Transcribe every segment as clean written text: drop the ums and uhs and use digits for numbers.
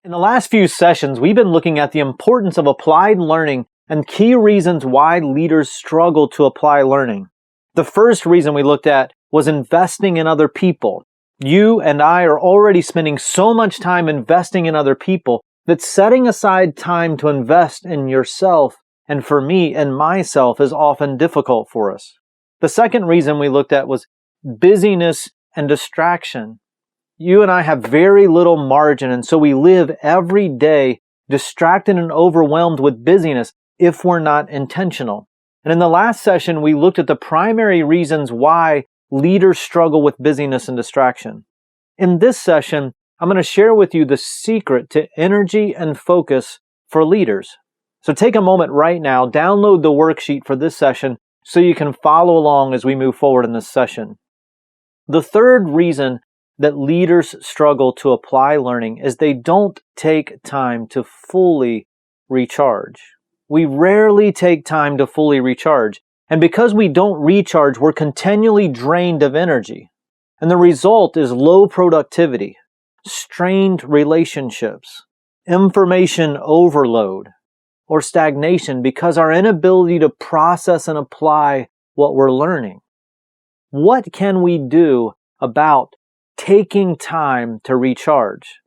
In the last few sessions, we've been looking at the importance of applied learning and key reasons why leaders struggle to apply learning. The first reason we looked at was investing in other people. You and I are already spending so much time investing in other people that setting aside time to invest in yourself, and for me and myself, is often difficult for us. The second reason we looked at was busyness and distraction. You and I have very little margin, and so we live every day distracted and overwhelmed with busyness if we're not intentional. And in the last session, we looked at the primary reasons why leaders struggle with busyness and distraction. In this session, I'm going to share with you the secret to energy and focus for leaders. So take a moment right now, download the worksheet for this session so you can follow along as we move forward in this session. The third reason that leaders struggle to apply learning is they don't take time to fully recharge. We rarely take time to fully recharge. And because we don't recharge, we're continually drained of energy. And the result is low productivity, strained relationships, information overload, or stagnation because our inability to process and apply what we're learning. What can we do about taking time to recharge?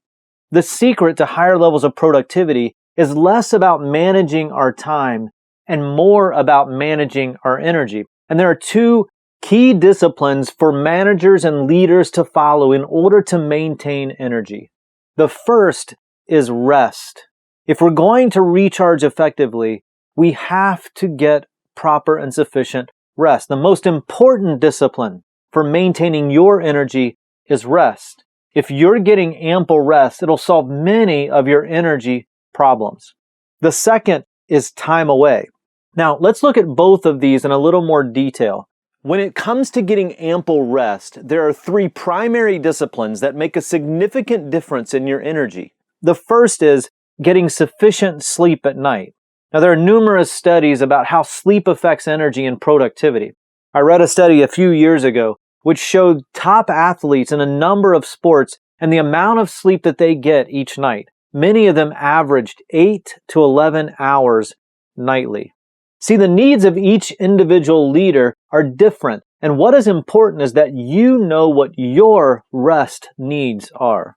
The secret to higher levels of productivity is less about managing our time and more about managing our energy. And there are two key disciplines for managers and leaders to follow in order to maintain energy. The first is rest. If we're going to recharge effectively, we have to get proper and sufficient rest. The most important discipline for maintaining your energy is rest. If you're getting ample rest, it'll solve many of your energy problems. The second is time away. Now, let's look at both of these in a little more detail. When it comes to getting ample rest, there are three primary disciplines that make a significant difference in your energy. The first is getting sufficient sleep at night. Now, there are numerous studies about how sleep affects energy and productivity. I read a study a few years ago which showed top athletes in a number of sports and the amount of sleep that they get each night. Many of them averaged 8 to 11 hours nightly. See, the needs of each individual leader are different, and what is important is that you know what your rest needs are.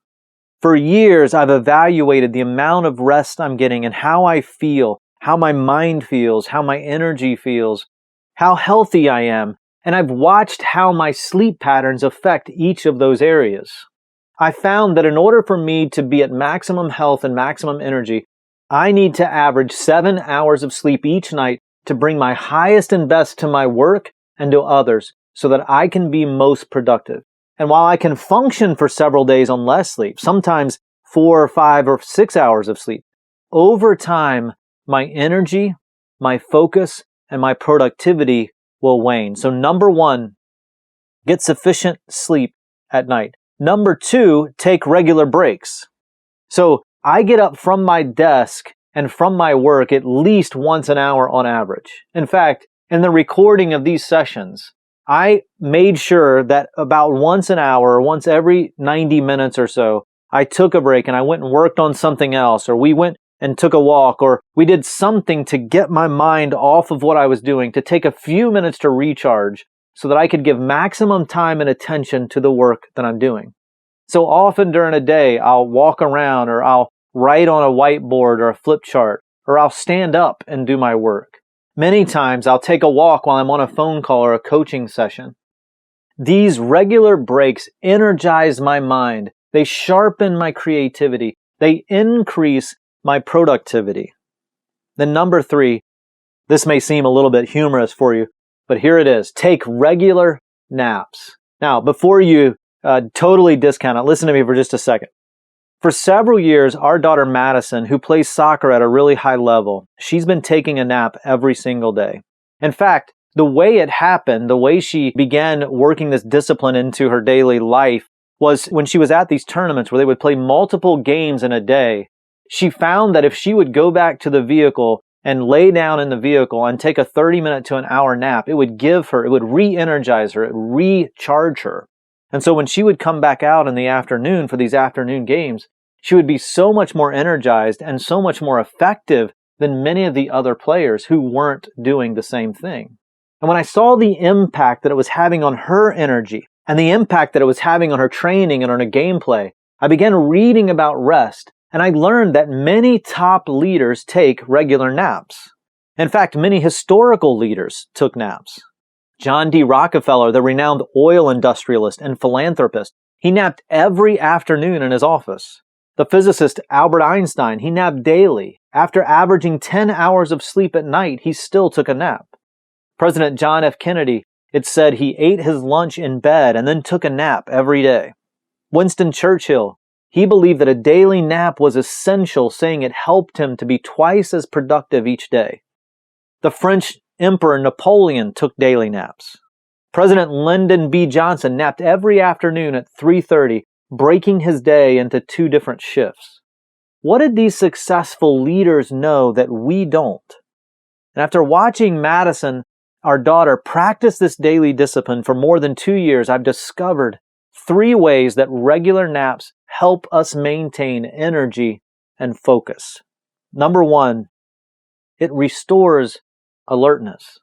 For years, I've evaluated the amount of rest I'm getting and how I feel, how my mind feels, how my energy feels, how healthy I am, and I've watched how my sleep patterns affect each of those areas. I found that in order for me to be at maximum health and maximum energy, I need to average 7 hours of sleep each night to bring my highest and best to my work and to others so that I can be most productive. And while I can function for several days on less sleep, sometimes 4 or 5 or 6 hours of sleep, over time, my energy, my focus, and my productivity will wane. So number one, get sufficient sleep at night. Number two, take regular breaks. So I get up from my desk and from my work at least once an hour on average. In fact, in the recording of these sessions, I made sure that about once an hour or once every 90 minutes or so, I took a break and I went and worked on something else, or we went and took a walk, or we did something to get my mind off of what I was doing, to take a few minutes to recharge so that I could give maximum time and attention to the work that I'm doing. So often during a day, I'll walk around, or I'll write on a whiteboard or a flip chart, or I'll stand up and do my work. Many times I'll take a walk while I'm on a phone call or a coaching session. These regular breaks energize my mind. They sharpen my creativity. They increase my productivity. Then number three, this may seem a little bit humorous for you, but here it is. Take regular naps. Now, before you totally discount it, listen to me for just a second. For several years, our daughter Madison, who plays soccer at a really high level, she's been taking a nap every single day. In fact, the way it happened, the way she began working this discipline into her daily life was when she was at these tournaments where they would play multiple games in a day. She found that if she would go back to the vehicle and lay down in the vehicle and take a 30-minute to an hour nap, it would re-energize her, it would recharge her. And so when she would come back out in the afternoon for these afternoon games, She would be so much more energized and so much more effective than many of the other players who weren't doing the same thing. And when I saw the impact that it was having on her energy and the impact that it was having on her training and on her gameplay, I began reading about rest, and I learned that many top leaders take regular naps. In fact, many historical leaders took naps. John D. Rockefeller, the renowned oil industrialist and philanthropist, he napped every afternoon in his office. The physicist Albert Einstein, he napped daily. After averaging 10 hours of sleep at night, he still took a nap. President John F. Kennedy, it said he ate his lunch in bed and then took a nap every day. Winston Churchill, he believed that a daily nap was essential, saying it helped him to be twice as productive each day. The French Emperor Napoleon took daily naps. President Lyndon B. Johnson napped every afternoon at 3:30, breaking his day into 2 different shifts. What did these successful leaders know that we don't? And after watching Madison, our daughter, practice this daily discipline for more than 2 years, I've discovered 3 ways that regular naps help us maintain energy and focus. Number 1, it restores alertness.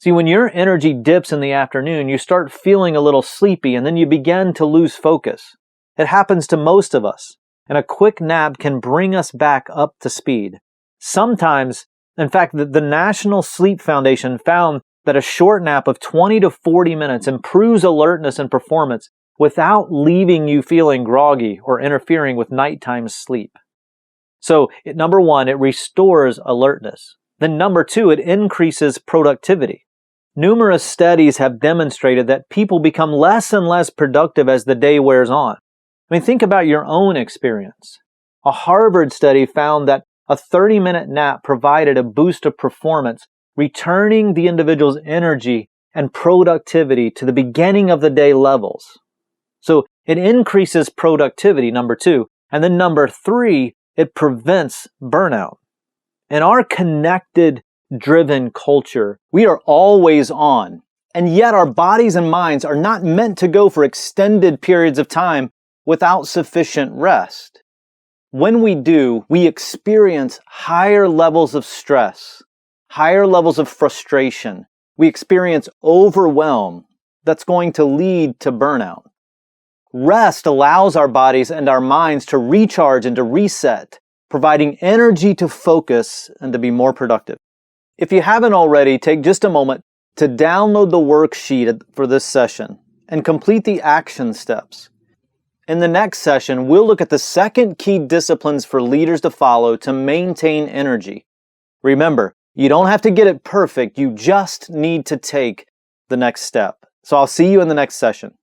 See, when your energy dips in the afternoon, you start feeling a little sleepy and then you begin to lose focus. It happens to most of us, and a quick nap can bring us back up to speed. Sometimes, in fact, the National Sleep Foundation found that a short nap of 20 to 40 minutes improves alertness and performance without leaving you feeling groggy or interfering with nighttime sleep. So, number 1, it restores alertness. Then number 2, it increases productivity. Numerous studies have demonstrated that people become less and less productive as the day wears on. I mean, think about your own experience. A Harvard study found that a 30-minute nap provided a boost of performance, returning the individual's energy and productivity to the beginning of the day levels. So it increases productivity, number 2. And then number 3, it prevents burnout. In our connected, driven culture, we are always on. And yet our bodies and minds are not meant to go for extended periods of time without sufficient rest. When we do, we experience higher levels of stress, higher levels of frustration. We experience overwhelm that's going to lead to burnout. Rest allows our bodies and our minds to recharge and to reset, providing energy to focus and to be more productive. If you haven't already, take just a moment to download the worksheet for this session and complete the action steps. In the next session, we'll look at the second key disciplines for leaders to follow to maintain energy. Remember, you don't have to get it perfect, you just need to take the next step. So I'll see you in the next session.